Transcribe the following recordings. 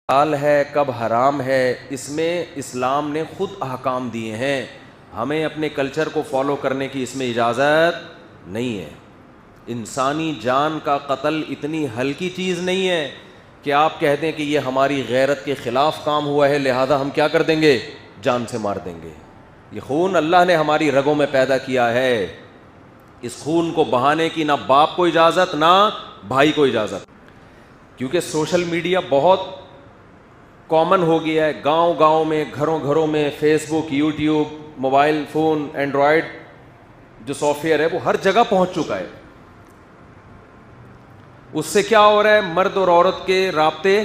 حلال ہے کب حرام ہے، اس میں اسلام نے خود احکام دیے ہیں. ہمیں اپنے کلچر کو فالو کرنے کی اس میں اجازت نہیں ہے. انسانی جان کا قتل اتنی ہلکی چیز نہیں ہے کہ آپ کہہ دیں کہ یہ ہماری غیرت کے خلاف کام ہوا ہے لہذا ہم کیا کر دیں گے، جان سے مار دیں گے. یہ خون اللہ نے ہماری رگوں میں پیدا کیا ہے. اس خون کو بہانے کی نہ باپ کو اجازت نہ بھائی کو اجازت. کیونکہ سوشل میڈیا بہت کامن ہو گیا ہے، گاؤں گاؤں میں، گھروں گھروں میں فیس بک، یوٹیوب، موبائل فون، اینڈرائڈ جو سافٹ ویئر ہے وہ ہر جگہ پہنچ چکا ہے. اس سے کیا ہو رہا ہے، مرد اور عورت کے رابطے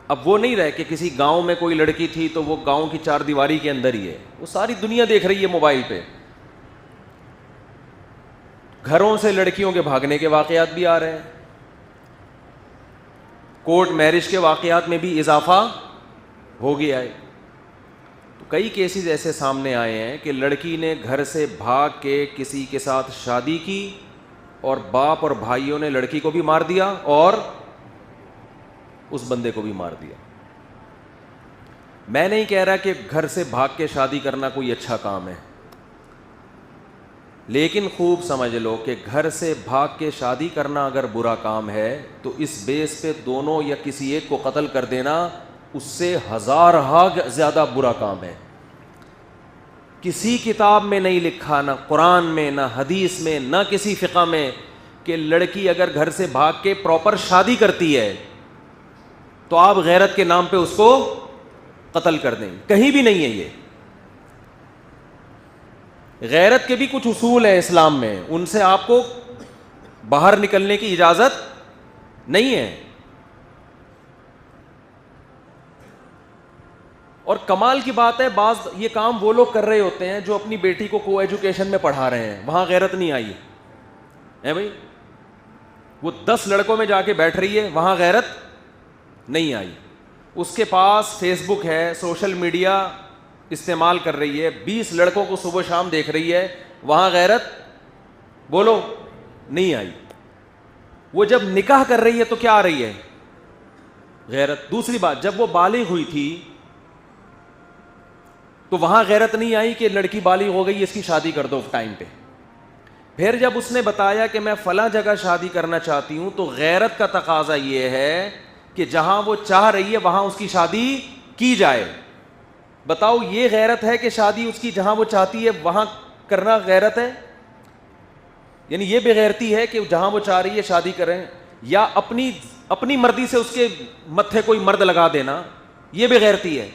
اب وہ نہیں رہے کہ کسی گاؤں میں کوئی لڑکی تھی تو وہ گاؤں کی چار دیواری کے اندر ہی ہے، وہ ساری دنیا دیکھ رہی ہے موبائل پہ. گھروں سے لڑکیوں کے بھاگنے کے واقعات بھی آ رہے ہیں، کورٹ میرج کے واقعات میں بھی اضافہ ہو گیا ہے. تو کئی کیسز ایسے سامنے آئے ہیں کہ لڑکی نے گھر سے بھاگ کے کسی کے ساتھ شادی کی اور باپ اور بھائیوں نے لڑکی کو بھی مار دیا اور اس بندے کو بھی مار دیا. میں نہیں کہہ رہا کہ گھر سے بھاگ کے شادی کرنا کوئی اچھا کام ہے، لیکن خوب سمجھ لو کہ گھر سے بھاگ کے شادی کرنا اگر برا کام ہے تو اس بیس پہ دونوں یا کسی ایک کو قتل کر دینا اس سے ہزارہا زیادہ برا کام ہے. کسی کتاب میں نہیں لکھا، نہ قرآن میں، نہ حدیث میں، نہ کسی فقہ میں، کہ لڑکی اگر گھر سے بھاگ کے پراپر شادی کرتی ہے تو آپ غیرت کے نام پہ اس کو قتل کر دیں. کہیں بھی نہیں ہے یہ. غیرت کے بھی کچھ اصول ہیں اسلام میں، ان سے آپ کو باہر نکلنے کی اجازت نہیں ہے. اور کمال کی بات ہے، بعض یہ کام وہ لوگ کر رہے ہوتے ہیں جو اپنی بیٹی کو ایجوکیشن میں پڑھا رہے ہیں، وہاں غیرت نہیں آئی ہے بھائی. وہ 10 لڑکوں میں جا کے بیٹھ رہی ہے، وہاں غیرت نہیں آئی. اس کے پاس فیس بک ہے، سوشل میڈیا استعمال کر رہی ہے، 20 لڑکوں کو صبح شام دیکھ رہی ہے، وہاں غیرت بولو نہیں آئی. وہ جب نکاح کر رہی ہے تو کیا آ رہی ہے، غیرت. دوسری بات، جب وہ بالغ ہوئی تھی تو وہاں غیرت نہیں آئی کہ لڑکی بالغ ہو گئی اس کی شادی کر دو ٹائم پہ. پھر جب اس نے بتایا کہ میں فلاں جگہ شادی کرنا چاہتی ہوں تو غیرت کا تقاضا یہ ہے کہ جہاں وہ چاہ رہی ہے وہاں اس کی شادی کی جائے. بتاؤ یہ غیرت ہے کہ شادی اس کی جہاں وہ چاہتی ہے وہاں کرنا غیرت ہے؟ یعنی یہ بے غیرتی ہے کہ جہاں وہ چاہ رہی ہے شادی کریں، یا اپنی مرضی سے اس کے متھے کوئی مرد لگا دینا، یہ بے غیرتی ہے؟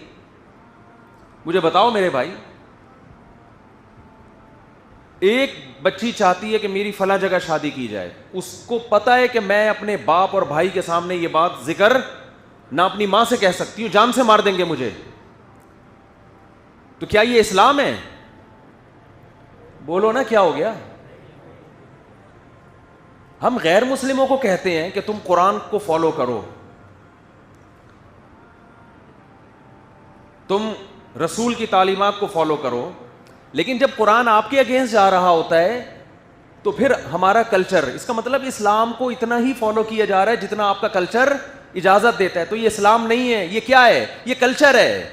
مجھے بتاؤ میرے بھائی. ایک بچی چاہتی ہے کہ میری فلاں جگہ شادی کی جائے، اس کو پتا ہے کہ میں اپنے باپ اور بھائی کے سامنے یہ بات ذکر نہ اپنی ماں سے کہہ سکتی ہوں، جان سے مار دیں گے مجھے. تو کیا یہ اسلام ہے؟ بولو نا، کیا ہو گیا؟ ہم غیر مسلموں کو کہتے ہیں کہ تم قرآن کو فالو کرو، تم رسول کی تعلیمات کو فالو کرو، لیکن جب قرآن آپ کے اگینسٹ جا رہا ہوتا ہے تو پھر ہمارا کلچر، اس کا مطلب اسلام کو اتنا ہی فالو کیا جا رہا ہے جتنا آپ کا کلچر اجازت دیتا ہے. تو یہ اسلام نہیں ہے، یہ کیا ہے؟ یہ کلچر ہے.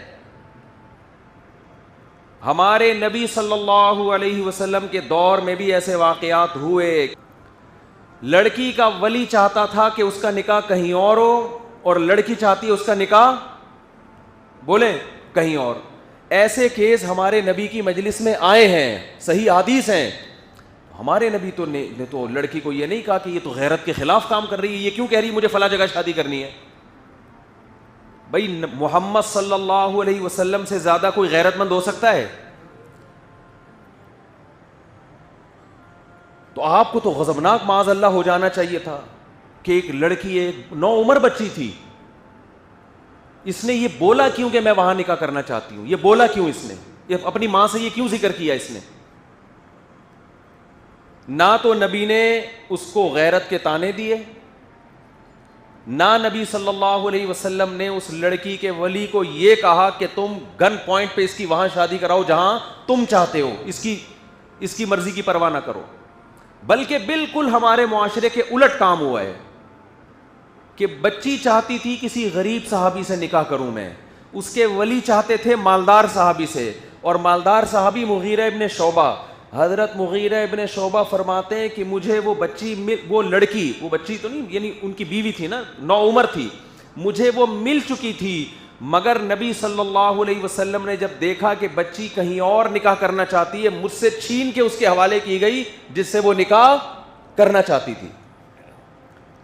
ہمارے نبی صلی اللہ علیہ وسلم کے دور میں بھی ایسے واقعات ہوئے. لڑکی کا ولی چاہتا تھا کہ اس کا نکاح کہیں اور ہو اور لڑکی چاہتی ہے اس کا نکاح بولیں کہیں اور. ایسے کیس ہمارے نبی کی مجلس میں آئے ہیں، صحیح حدیث ہیں. ہمارے نبی نے تو لڑکی کو یہ نہیں کہا کہ یہ تو غیرت کے خلاف کام کر رہی ہے، یہ کیوں کہہ رہی ہے مجھے فلاں جگہ شادی کرنی ہے. بھائی محمد صلی اللہ علیہ وسلم سے زیادہ کوئی غیرت مند ہو سکتا ہے؟ تو آپ کو تو غضبناک معاذ اللہ ہو جانا چاہیے تھا کہ ایک لڑکی، ایک نوعمر بچی تھی، اس نے یہ بولا کیوں کہ میں وہاں نکاح کرنا چاہتی ہوں؟ یہ بولا کیوں؟ اس نے یہ اپنی ماں سے یہ کیوں ذکر کیا؟ اس نے نہ تو نبی نے اس کو غیرت کے طعنے دیے، نہ نبی صلی اللہ علیہ وسلم نے اس لڑکی کے ولی کو یہ کہا کہ تم گن پوائنٹ پہ اس کی وہاں شادی کراؤ جہاں تم چاہتے ہو، اس کی مرضی کی پرواہ نہ کرو. بلکہ بالکل ہمارے معاشرے کے الٹ کام ہوا ہے کہ بچی چاہتی تھی کسی غریب صحابی سے نکاح کروں میں، اس کے ولی چاہتے تھے مالدار صحابی سے، اور مالدار صحابی مغیرہ ابن شعبہ. حضرت مغیرہ ابن شعبہ فرماتے ہیں کہ مجھے وہ بچی وہ لڑکی، وہ بچی تو نہیں یعنی ان کی بیوی تھی نا، نوعمر تھی، مجھے وہ مل چکی تھی، مگر نبی صلی اللہ علیہ وسلم نے جب دیکھا کہ بچی کہیں اور نکاح کرنا چاہتی ہے، مجھ سے چھین کے اس کے حوالے کی گئی جس سے وہ نکاح کرنا چاہتی تھی.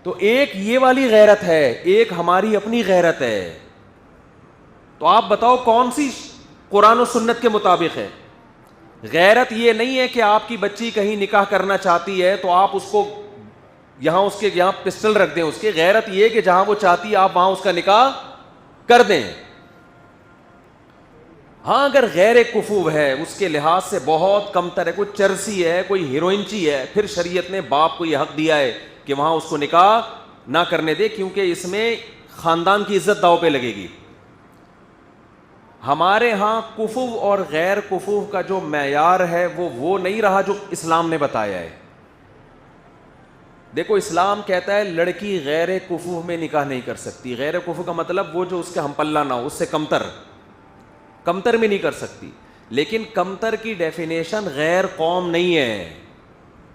تو ایک یہ والی غیرت ہے، ایک ہماری اپنی غیرت ہے. تو آپ بتاؤ کون سی قرآن و سنت کے مطابق ہے؟ غیرت یہ نہیں ہے کہ آپ کی بچی کہیں نکاح کرنا چاہتی ہے تو آپ اس کو یہاں اس کے یہاں پسٹل رکھ دیں. اس کی غیرت یہ کہ جہاں وہ چاہتی ہے آپ وہاں اس کا نکاح کر دیں. ہاں اگر غیر کفو ہے، اس کے لحاظ سے بہت کمتر ہے، کوئی چرسی ہے، کوئی ہیروئنچی ہے، پھر شریعت نے باپ کو یہ حق دیا ہے کہ وہاں اس کو نکاح نہ کرنے دے، کیونکہ اس میں خاندان کی عزت داؤ پہ لگے گی. ہمارے ہاں کفو اور غیر کفو کا جو معیار ہے وہ نہیں رہا جو اسلام نے بتایا ہے. دیکھو اسلام کہتا ہے لڑکی غیر کفو میں نکاح نہیں کر سکتی. غیر کفو کا مطلب وہ جو اس کا ہم پلہ نہ ہو، اس سے کمتر میں نہیں کر سکتی. لیکن کمتر کی ڈیفینیشن غیر قوم نہیں ہے.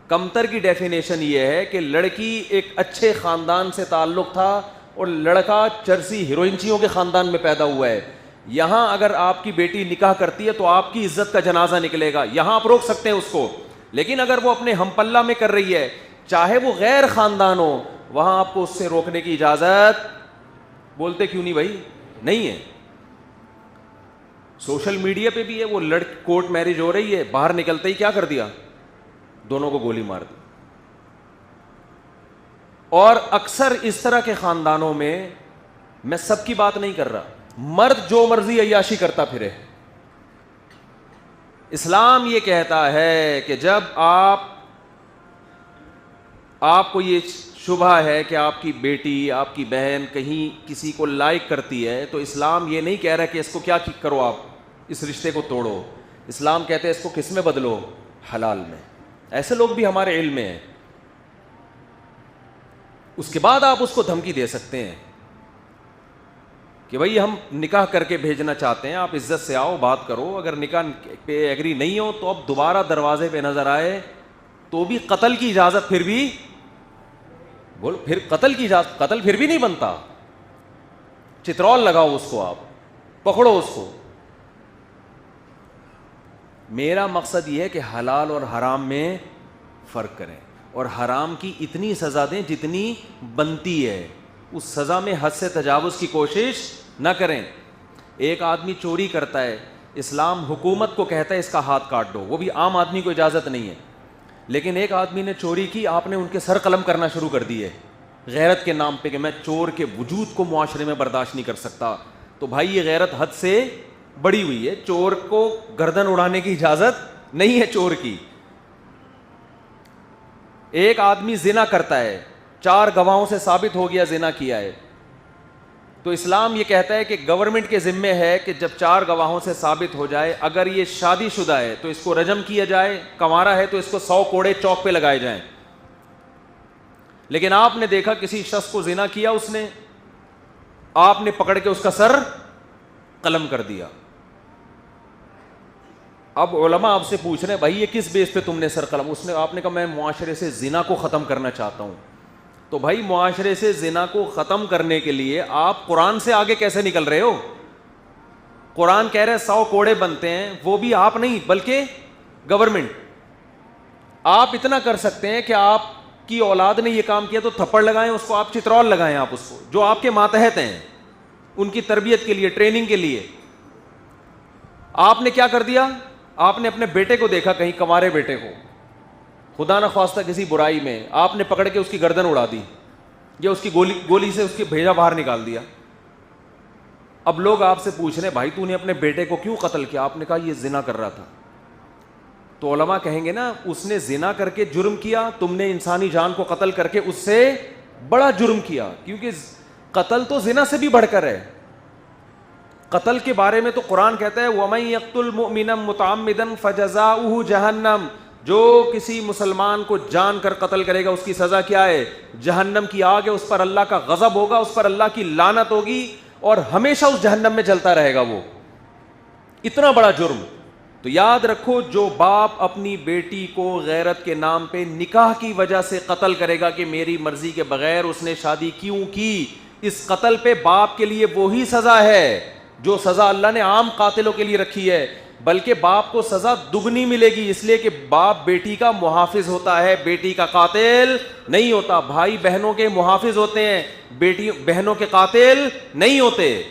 کمتر کی ڈیفینیشن یہ ہے کہ لڑکی ایک اچھے خاندان سے تعلق تھا اور لڑکا چرسی ہیروئنچیوں کے خاندان میں پیدا ہوا ہے. یہاں اگر آپ کی بیٹی نکاح کرتی ہے تو آپ کی عزت کا جنازہ نکلے گا، یہاں آپ روک سکتے ہیں اس کو. لیکن اگر وہ اپنے ہم پلہ میں کر رہی ہے، چاہے وہ غیر خاندان ہو، وہاں آپ کو اس سے روکنے کی اجازت، بولتے کیوں نہیں بھائی، نہیں ہے. سوشل میڈیا پہ بھی ہے، وہ کورٹ میرج ہو رہی ہے، باہر نکلتے ہی کیا کر دیا، دونوں کو گولی مار دی. اور اکثر اس طرح کے خاندانوں میں سب کی بات نہیں کر رہا، مرد جو مرضی عیاشی کرتا پھرے. اسلام یہ کہتا ہے کہ جب آپ کو یہ شبہ ہے کہ آپ کی بیٹی، آپ کی بہن کہیں کسی کو لائک کرتی ہے، تو اسلام یہ نہیں کہہ رہا کہ اس کو کیا کرو، آپ اس رشتے کو توڑو. اسلام کہتے ہیں اس کو کس میں بدلو، حلال میں. ایسے لوگ بھی ہمارے علم میں ہیں. اس کے بعد آپ اس کو دھمکی دے سکتے ہیں کہ بھائی ہم نکاح کر کے بھیجنا چاہتے ہیں، آپ عزت سے آؤ، بات کرو. اگر نکاح پہ ایگری نہیں ہو تو اب دوبارہ دروازے پہ نظر آئے تو بھی قتل کی اجازت، پھر قتل کی اجازت، قتل پھر بھی نہیں بنتا. چترول لگاؤ اس کو، آپ پکڑو اس کو. میرا مقصد یہ ہے کہ حلال اور حرام میں فرق کریں، اور حرام کی اتنی سزا دیں جتنی بنتی ہے. اس سزا میں حد سے تجاوز کی کوشش نہ کریں. ایک آدمی چوری کرتا ہے، اسلام حکومت کو کہتا ہے اس کا ہاتھ کاٹ دو، وہ بھی عام آدمی کو اجازت نہیں ہے. لیکن ایک آدمی نے چوری کی، آپ نے ان کے سر قلم کرنا شروع کر دیے غیرت کے نام پہ کہ میں چور کے وجود کو معاشرے میں برداشت نہیں کر سکتا. تو بھائی یہ غیرت حد سے بڑی ہوئی ہے. چور کو گردن اڑانے کی اجازت نہیں ہے چور کی. ایک آدمی زنا کرتا ہے، 4 گواہوں سے ثابت ہو گیا زنا کیا ہے، تو اسلام یہ کہتا ہے کہ گورنمنٹ کے ذمے ہے کہ جب 4 گواہوں سے ثابت ہو جائے، اگر یہ شادی شدہ ہے تو اس کو رجم کیا جائے، کنوارا ہے تو اس کو 100 کوڑے چوک پہ لگائے جائیں. لیکن آپ نے دیکھا کسی شخص کو زنا کیا، اس نے، آپ نے پکڑ کے اس کا سر قلم کر دیا. اب علماء آپ سے پوچھ رہے ہیں بھائی یہ کس بیس پہ تم نے سر قلم، آپ نے کہا میں معاشرے سے زنا کو ختم کرنا چاہتا ہوں. تو بھائی معاشرے سے زنا کو ختم کرنے کے لیے آپ قرآن سے آگے کیسے نکل رہے ہو؟ قرآن کہہ رہے 100 کوڑے بنتے ہیں، وہ بھی آپ نہیں بلکہ گورنمنٹ. آپ اتنا کر سکتے ہیں کہ آپ کی اولاد نے یہ کام کیا تو تھپڑ لگائیں اس کو، آپ چترول لگائیں آپ اس کو، جو آپ کے ماتحت ہیں، ان کی تربیت کے لیے، ٹریننگ کے لیے. آپ نے کیا کر دیا، آپ نے اپنے بیٹے کو دیکھا کہیں، کنوارے بیٹے کو، خدا نہ خواستہ کسی برائی میں آپ نے پکڑ کے اس کی گردن اڑا دی یا اس کی گولی سے اس کی بھیجا باہر نکال دیا. اب لوگ آپ سے پوچھ رہے ہیں بھائی تو نے اپنے بیٹے کو کیوں قتل کیا؟ آپ نے کہا یہ زنا کر رہا تھا. تو علماء کہیں گے نا اس نے زنا کر کے جرم کیا، تم نے انسانی جان کو قتل کر کے اس سے بڑا جرم کیا، کیونکہ قتل تو زنا سے بھی بڑھ کر ہے. قتل کے بارے میں تو قرآن کہتا ہے وَمَن يَقْتُلْ مُؤْمِنًا مُتَعَمِّدًا فَجَزَاؤُهُ جَهَنَّمُ، جو کسی مسلمان کو جان کر قتل کرے گا اس کی سزا کیا ہے؟ جہنم کی آگ ہے، اس پر اللہ کا غضب ہوگا، اس پر اللہ کی لعنت ہوگی اور ہمیشہ اس جہنم میں جلتا رہے گا وہ، اتنا بڑا جرم۔ تو یاد رکھو، جو باپ اپنی بیٹی کو غیرت کے نام پہ نکاح کی وجہ سے قتل کرے گا کہ میری مرضی کے بغیر اس نے شادی کیوں کی، اس قتل پہ باپ کے لیے وہی سزا ہے جو سزا اللہ نے عام قاتلوں کے لیے رکھی ہے، بلکہ باپ کو سزا دگنی ملے گی، اس لیے کہ باپ بیٹی کا محافظ ہوتا ہے، بیٹی کا قاتل نہیں ہوتا۔ بھائی بہنوں کے محافظ ہوتے ہیں، بیٹی بہنوں کے قاتل نہیں ہوتے۔